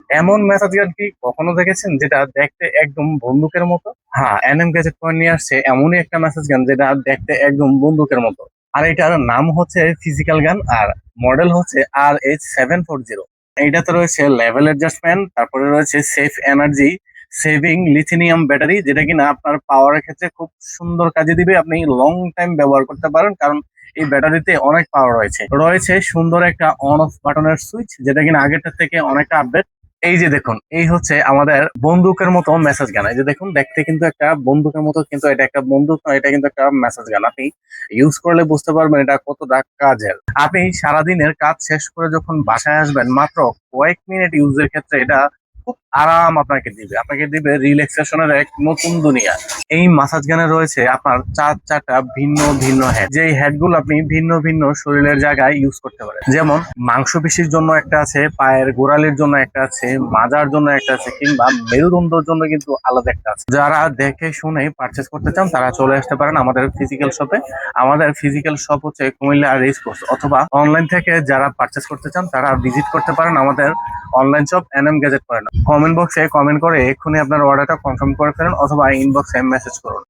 এমন মেসাজ গান কি কখনো দেখেছেন যেটা দেখতে একদম বন্দুকের মতো? হ্যাঁ, এনএম গ্যাজেট পয়েন্ট নিয়ে আসছে এমনই একটা মেসেজ গান যেটা দেখতে একদম বন্দুকের মতো। আর এটার নাম হচ্ছে ফিজিক্যাল গান, আর মডেল হচ্ছে RH740। এইটাতে রয়েছে লেভেল অ্যাডজাস্টমেন্ট, তারপরে রয়েছে সেফ এনার্জি সেভিং লিথিনিয়াম ব্যাটারি, যেটা কিনা আপনার পাওয়ারের ক্ষেত্রে খুব সুন্দর কাজে দিবে। আপনি লং টাইম ব্যবহার করতে পারেন, কারণ এই ব্যাটারিতে অনেক পাওয়ার রয়েছে। রয়েছে সুন্দর একটা অন অফ বাটনের সুইচ, যেটা কিনা আগেরটার থেকে অনেকটা আপডেট। এই যে দেখুন, এই হচ্ছে আমাদের বন্দুকের মতো মেসেজ গান। এই যে দেখুন, দেখতে কিন্তু একটা বন্দুকের মতো, কিন্তু এটা একটা বন্দুক নয়, এটা কিন্তু একটা মেসেজ গান। আপনি ইউজ করলে বুঝতে পারবেন এটা কতটা কাজের। আপনি সারাদিনের কাজ শেষ করে যখন বাসায় আসবেন, মাত্র কয়েক মিনিট ইউজের ক্ষেত্রে এটা খুব আরাম আপনাকে দিবে রিল্যাক্সেশনের এক নতুন দুনিয়া। এই মাসাজ গানে রয়েছে আপনার চারটা ভিন্ন ভিন্ন হেড, যে হেড গুলো আপনি ভিন্ন ভিন্ন শরীরের জায়গায় ইউজ করতে পারেন। যেমন মাংসপেশির জন্য একটা আছে, পায়ের গোড়ালির জন্য একটা আছে, মাজার জন্য একটা আছে, কিংবা মেরুদণ্ডের জন্য কিন্তু আলাদা একটা আছে। যারা দেখে শুনে পারচেস করতে চান তারা চলে আসতে পারেন আমাদের ফিজিক্যাল শপে। আমাদের ফিজিক্যাল শপ হচ্ছে কুমিল্লা রেস কোর্স, অথবা অনলাইন থেকে যারা পারচেস করতে চান তারা ভিজিট করতে পারেন আমাদের online shop NM gadget point. Comment বক্সে কমেন্ট করে এক্ষুনি আপনার অর্ডারটা কনফার্ম করে ফেলুন, অথবা ইনবক্সে মেসেজ করুন।